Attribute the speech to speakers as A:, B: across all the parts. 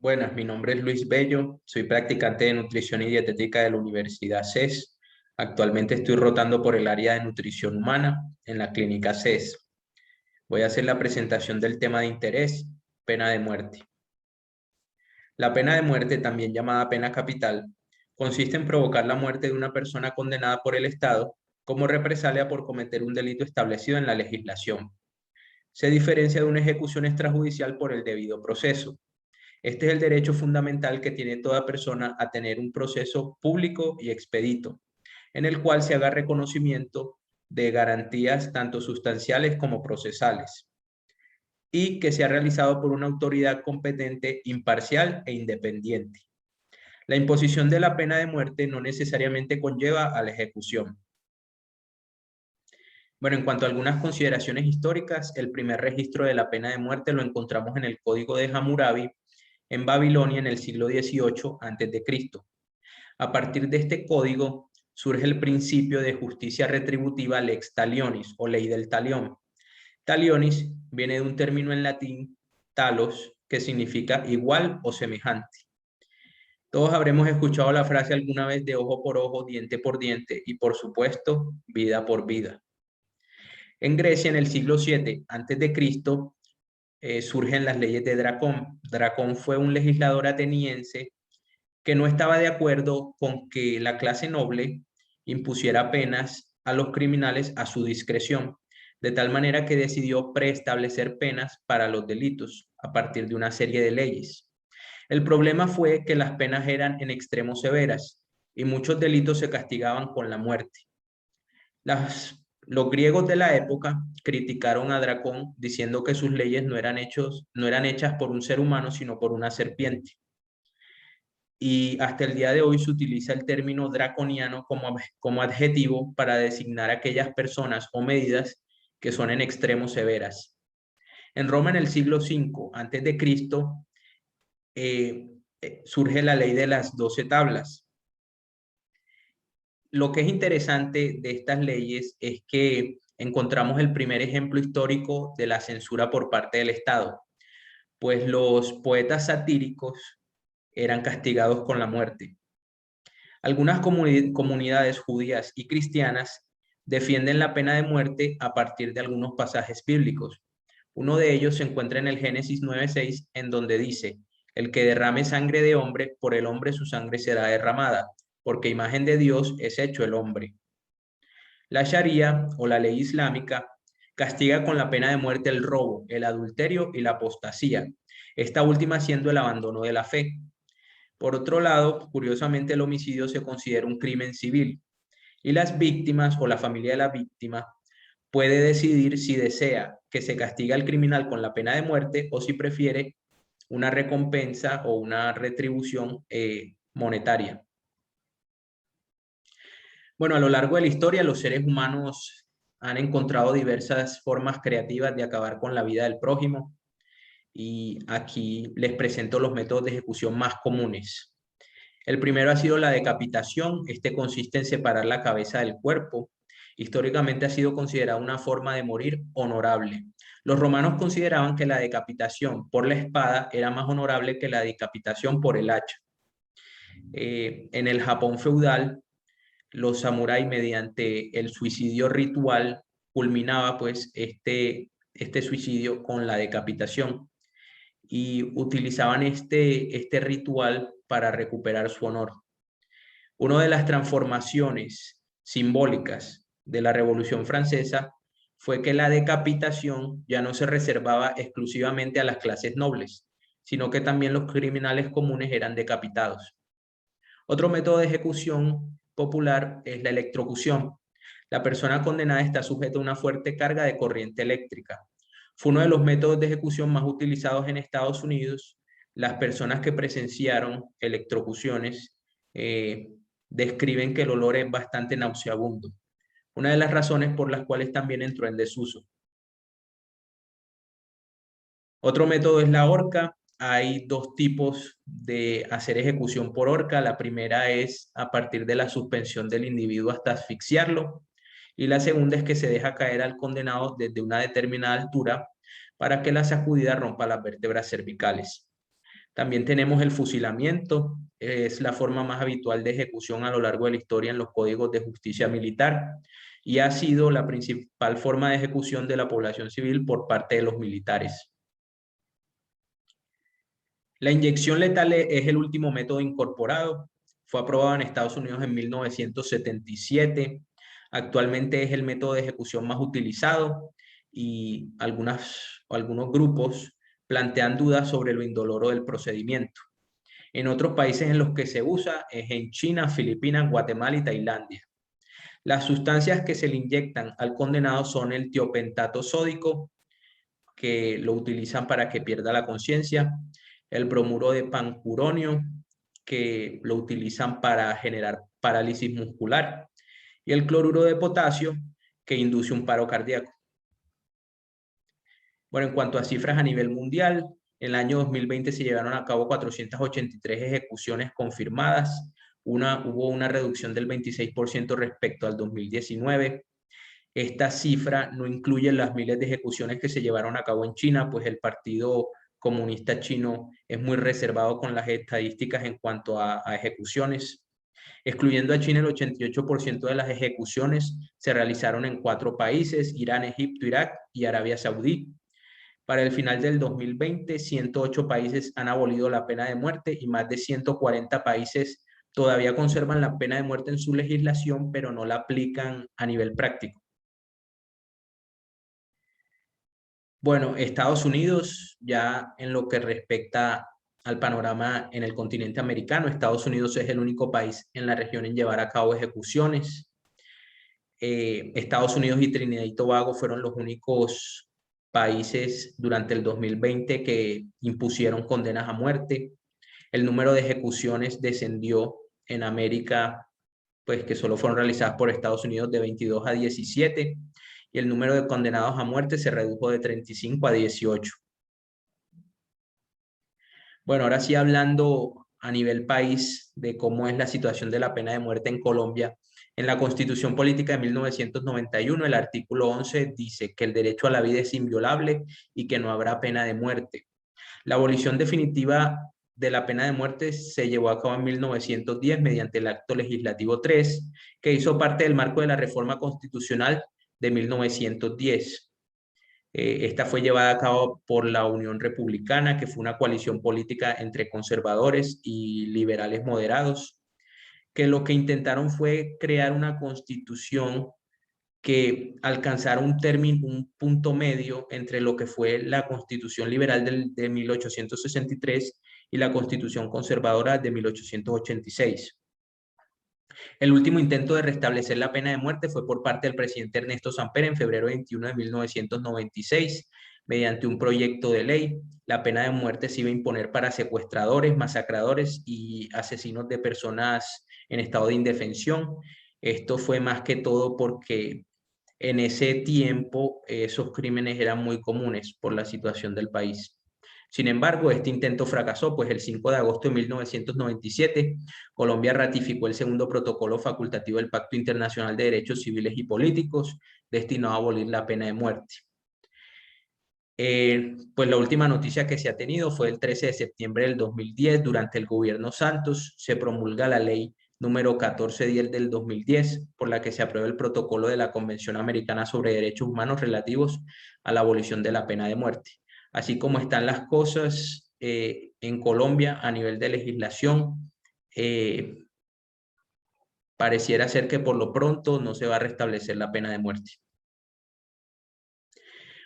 A: Buenas, mi nombre es Luis Bello, soy practicante de nutrición y dietética de la Universidad CES. Actualmente estoy rotando por el área de nutrición humana en la clínica CES. Voy a hacer la presentación del tema de interés, pena de muerte. La pena de muerte, también llamada pena capital, consiste en provocar la muerte de una persona condenada por el Estado como represalia por cometer un delito establecido en la legislación. Se diferencia de una ejecución extrajudicial por el debido proceso. Este es el derecho fundamental que tiene toda persona a tener un proceso público y expedito, en el cual se haga reconocimiento de garantías tanto sustanciales como procesales, y que sea realizado por una autoridad competente, imparcial e independiente. La imposición de la pena de muerte no necesariamente conlleva a la ejecución. Bueno, en cuanto a algunas consideraciones históricas, el primer registro de la pena de muerte lo encontramos en el Código de Hammurabi, en Babilonia en el siglo XVIII a.C. A partir de este código surge el principio de justicia retributiva lex talionis o ley del talión. Talionis viene de un término en latín, talos, que significa igual o semejante. Todos habremos escuchado la frase alguna vez de ojo por ojo, diente por diente y, por supuesto, vida por vida. En Grecia, en el siglo VII a.C., surgen las leyes de Dracón. Dracón fue un legislador ateniense que no estaba de acuerdo con que la clase noble impusiera penas a los criminales a su discreción, de tal manera que decidió preestablecer penas para los delitos a partir de una serie de leyes. El problema fue que las penas eran en extremo severas y muchos delitos se castigaban con la muerte. Los griegos de la época criticaron a Dracón diciendo que sus leyes no eran hechas por un ser humano, sino por una serpiente. Y hasta el día de hoy se utiliza el término draconiano como adjetivo para designar a aquellas personas o medidas que son en extremo severas. En Roma, en el siglo V a.C., surge la ley de las 12 tablas. Lo que es interesante de estas leyes es que encontramos el primer ejemplo histórico de la censura por parte del Estado, pues los poetas satíricos eran castigados con la muerte. Algunas comunidades judías y cristianas defienden la pena de muerte a partir de algunos pasajes bíblicos. Uno de ellos se encuentra en el Génesis 9:6, en donde dice: el que derrame sangre de hombre, por el hombre su sangre será derramada, porque imagen de Dios es hecho el hombre. La Sharia, o la ley islámica, castiga con la pena de muerte el robo, el adulterio y la apostasía, esta última siendo el abandono de la fe. Por otro lado, curiosamente, el homicidio se considera un crimen civil y las víctimas o la familia de la víctima puede decidir si desea que se castigue al criminal con la pena de muerte o si prefiere una recompensa o una retribución monetaria. Bueno, a lo largo de la historia, los seres humanos han encontrado diversas formas creativas de acabar con la vida del prójimo, y aquí les presento los métodos de ejecución más comunes. El primero ha sido la decapitación. Este consiste en separar la cabeza del cuerpo. Históricamente ha sido considerada una forma de morir honorable. Los romanos consideraban que la decapitación por la espada era más honorable que la decapitación por el hacha. En el Japón feudal, los samuráis, mediante el suicidio ritual, culminaba pues este suicidio con la decapitación, y utilizaban este ritual para recuperar su honor. Una de las transformaciones simbólicas de la Revolución Francesa fue que la decapitación ya no se reservaba exclusivamente a las clases nobles, sino que también los criminales comunes eran decapitados. Otro método de ejecución popular es la electrocución. La persona condenada está sujeta a una fuerte carga de corriente eléctrica. Fue uno de los métodos de ejecución más utilizados en Estados Unidos. Las personas que presenciaron electrocuciones describen que el olor es bastante nauseabundo. Una de las razones por las cuales también entró en desuso. Otro método es la horca. Hay dos tipos de hacer ejecución por horca. La primera es a partir de la suspensión del individuo hasta asfixiarlo. Y la segunda es que se deja caer al condenado desde una determinada altura para que la sacudida rompa las vértebras cervicales. También tenemos el fusilamiento, es la forma más habitual de ejecución a lo largo de la historia en los códigos de justicia militar y ha sido la principal forma de ejecución de la población civil por parte de los militares. La inyección letal es el último método incorporado. Fue aprobado en Estados Unidos en 1977. Actualmente es el método de ejecución más utilizado y algunos grupos plantean dudas sobre lo indoloro del procedimiento. En otros países en los que se usa es en China, Filipinas, Guatemala y Tailandia. Las sustancias que se le inyectan al condenado son el tiopentato sódico, que lo utilizan para que pierda la conciencia, el bromuro de pancuronio, que lo utilizan para generar parálisis muscular, y el cloruro de potasio, que induce un paro cardíaco. Bueno, en cuanto a cifras a nivel mundial, en el año 2020 se llevaron a cabo 483 ejecuciones confirmadas. Hubo una reducción del 26% respecto al 2019. Esta cifra no incluye las miles de ejecuciones que se llevaron a cabo en China, pues el Partido Comunista Chino es muy reservado con las estadísticas en cuanto a ejecuciones. Excluyendo a China, el 88% de las ejecuciones se realizaron en 4 países: Irán, Egipto, Irak y Arabia Saudí. Para el final del 2020, 108 países han abolido la pena de muerte y más de 140 países todavía conservan la pena de muerte en su legislación, pero no la aplican a nivel práctico. Bueno, Estados Unidos, ya en lo que respecta al panorama en el continente americano, Estados Unidos es el único país en la región en llevar a cabo ejecuciones. Estados Unidos y Trinidad y Tobago fueron los únicos países durante el 2020 que impusieron condenas a muerte. El número de ejecuciones descendió en América, pues que solo fueron realizadas por Estados Unidos, de 22 a 17, y el número de condenados a muerte se redujo de 35 a 18. Bueno, ahora sí, hablando a nivel país de cómo es la situación de la pena de muerte en Colombia. En la Constitución Política de 1991, el artículo 11 dice que el derecho a la vida es inviolable y que no habrá pena de muerte. La abolición definitiva de la pena de muerte se llevó a cabo en 1910 mediante el Acto Legislativo 3, que hizo parte del marco de la reforma constitucional de 1910. Esta fue llevada a cabo por la Unión Republicana, que fue una coalición política entre conservadores y liberales moderados, que lo que intentaron fue crear una constitución que alcanzara un punto medio entre lo que fue la Constitución liberal de 1863 y la Constitución conservadora de 1886. El último intento de restablecer la pena de muerte fue por parte del presidente Ernesto Samper en febrero 21 de 1996, mediante un proyecto de ley. La pena de muerte se iba a imponer para secuestradores, masacradores y asesinos de personas en estado de indefensión. Esto fue más que todo porque en ese tiempo esos crímenes eran muy comunes por la situación del país. Sin embargo, este intento fracasó, pues el 5 de agosto de 1997, Colombia ratificó el segundo protocolo facultativo del Pacto Internacional de Derechos Civiles y Políticos, destinado a abolir la pena de muerte. Pues la última noticia que se ha tenido fue el 13 de septiembre del 2010, durante el gobierno Santos, se promulga la ley número 1410 del 2010, por la que se aprueba el protocolo de la Convención Americana sobre Derechos Humanos relativos a la abolición de la pena de muerte. Así como están las cosas en Colombia a nivel de legislación, pareciera ser que por lo pronto no se va a restablecer la pena de muerte.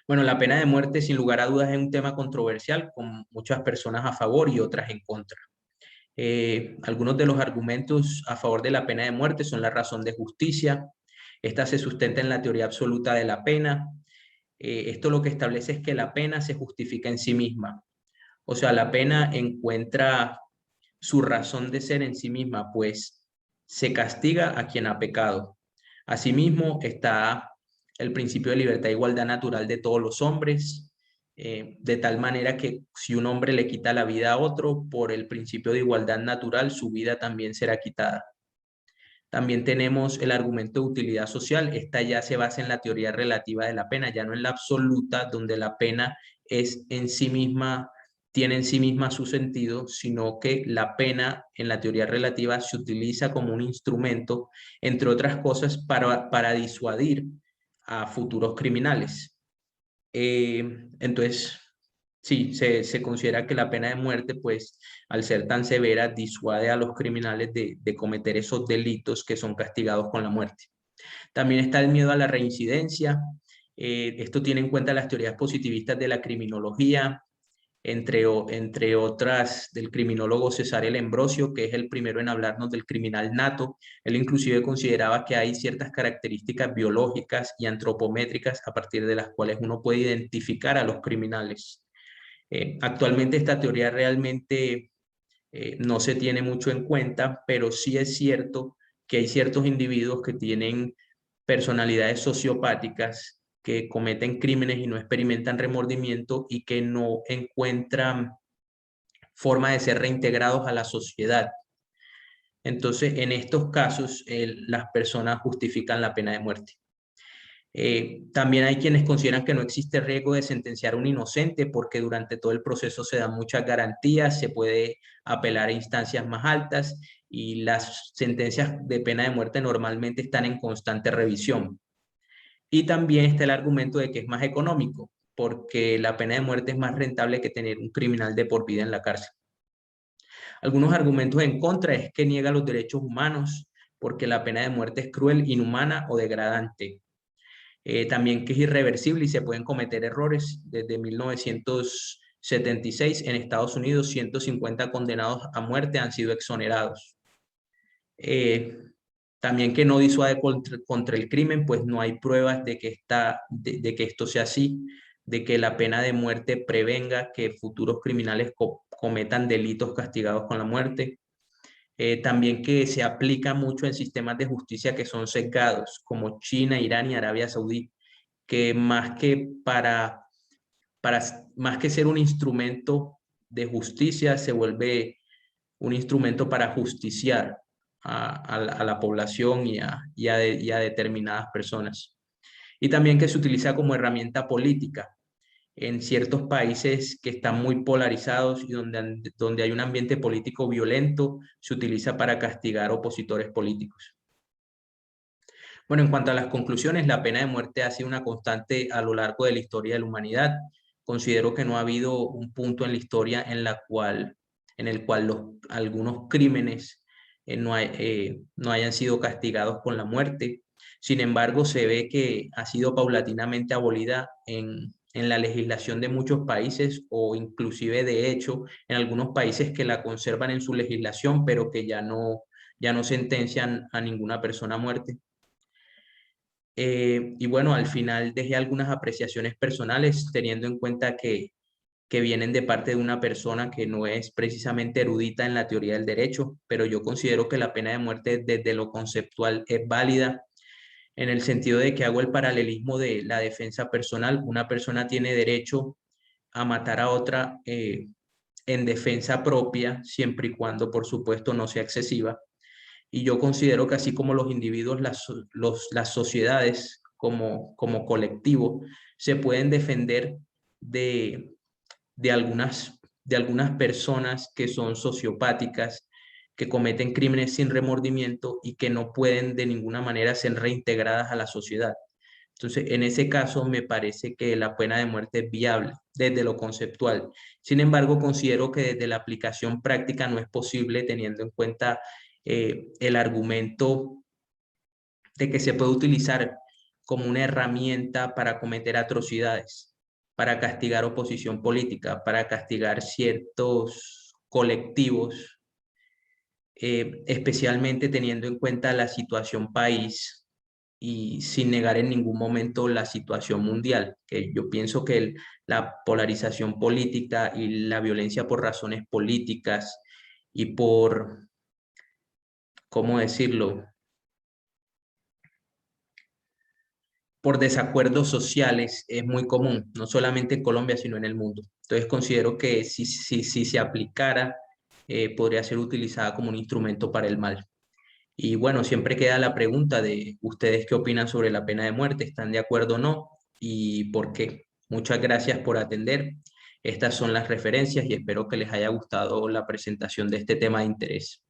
A: Bueno, la pena de muerte, sin lugar a dudas, es un tema controversial, con muchas personas a favor y otras en contra. Algunos de los argumentos a favor de la pena de muerte son la razón de justicia. Esta se sustenta en la teoría absoluta de la pena. Esto lo que establece es que la pena se justifica en sí misma. O sea, la pena encuentra su razón de ser en sí misma, pues se castiga a quien ha pecado. Asimismo, está el principio de libertad e igualdad natural de todos los hombres, de tal manera que si un hombre le quita la vida a otro, por el principio de igualdad natural, su vida también será quitada. También tenemos el argumento de utilidad social. Esta ya se basa en la teoría relativa de la pena, ya no en la absoluta, donde la pena es en sí misma tiene en sí misma su sentido, sino que la pena en la teoría relativa se utiliza como un instrumento, entre otras cosas, para disuadir a futuros criminales. Entonces, sí, se considera que la pena de muerte, pues, al ser tan severa, disuade a los criminales de cometer esos delitos que son castigados con la muerte. También está el miedo a la reincidencia. Esto tiene en cuenta las teorías positivistas de la criminología, entre otras del criminólogo César L. Ambrosio, que es el primero en hablarnos del criminal nato. Él inclusive consideraba que hay ciertas características biológicas y antropométricas a partir de las cuales uno puede identificar a los criminales. Actualmente esta teoría realmente no se tiene mucho en cuenta, pero sí es cierto que hay ciertos individuos que tienen personalidades sociopáticas, que cometen crímenes y no experimentan remordimiento y que no encuentran forma de ser reintegrados a la sociedad. Entonces, en estos casos, las personas justifican la pena de muerte. También hay quienes consideran que no existe riesgo de sentenciar a un inocente porque durante todo el proceso se dan muchas garantías, se puede apelar a instancias más altas y las sentencias de pena de muerte normalmente están en constante revisión. Y también está el argumento de que es más económico, porque la pena de muerte es más rentable que tener un criminal de por vida en la cárcel. Algunos argumentos en contra es que niega los derechos humanos, porque la pena de muerte es cruel, inhumana o degradante. También que es irreversible y se pueden cometer errores. Desde 1976 en Estados Unidos, 150 condenados a muerte han sido exonerados. También que no disuade contra el crimen, pues no hay pruebas de que esto sea así, de que la pena de muerte prevenga que futuros criminales cometan delitos castigados con la muerte. También que se aplica mucho en sistemas de justicia que son sesgados, como China, Irán y Arabia Saudí, que más que ser un instrumento de justicia, se vuelve un instrumento para justiciar a la población y a determinadas personas. Y también que se utiliza como herramienta política en ciertos países que están muy polarizados y donde hay un ambiente político violento, se utiliza para castigar opositores políticos. Bueno, en cuanto a las conclusiones, la pena de muerte ha sido una constante a lo largo de la historia de la humanidad. Considero que no ha habido un punto en la historia en el cual algunos crímenes no hayan sido castigados con la muerte. Sin embargo, se ve que ha sido paulatinamente abolida en la legislación de muchos países o inclusive de hecho en algunos países que la conservan en su legislación, pero que ya no sentencian a ninguna persona a muerte. Y bueno, al final dejé algunas apreciaciones personales teniendo en cuenta que vienen de parte de una persona que no es precisamente erudita en la teoría del derecho, pero yo considero que la pena de muerte desde lo conceptual es válida en el sentido de que hago el paralelismo de la defensa personal. Una persona tiene derecho a matar a otra en defensa propia, siempre y cuando, por supuesto, no sea excesiva. Y yo considero que así como los individuos, las sociedades como colectivo se pueden defender de, de algunas personas que son sociopáticas, que cometen crímenes sin remordimiento y que no pueden de ninguna manera ser reintegradas a la sociedad. Entonces, en ese caso, me parece que la pena de muerte es viable desde lo conceptual. Sin embargo, considero que desde la aplicación práctica no es posible teniendo en cuenta el argumento de que se puede utilizar como una herramienta para cometer atrocidades, para castigar oposición política, para castigar ciertos colectivos, especialmente teniendo en cuenta la situación país y sin negar en ningún momento la situación mundial, que yo pienso que la polarización política y la violencia por razones políticas y por, ¿cómo decirlo?, por desacuerdos sociales es muy común, no solamente en Colombia, sino en el mundo. Entonces considero que si se aplicara, podría ser utilizada como un instrumento para el mal. Y bueno, siempre queda la pregunta de ustedes qué opinan sobre la pena de muerte, ¿están de acuerdo o no? ¿Y por qué? Muchas gracias por atender. Estas son las referencias y espero que les haya gustado la presentación de este tema de interés.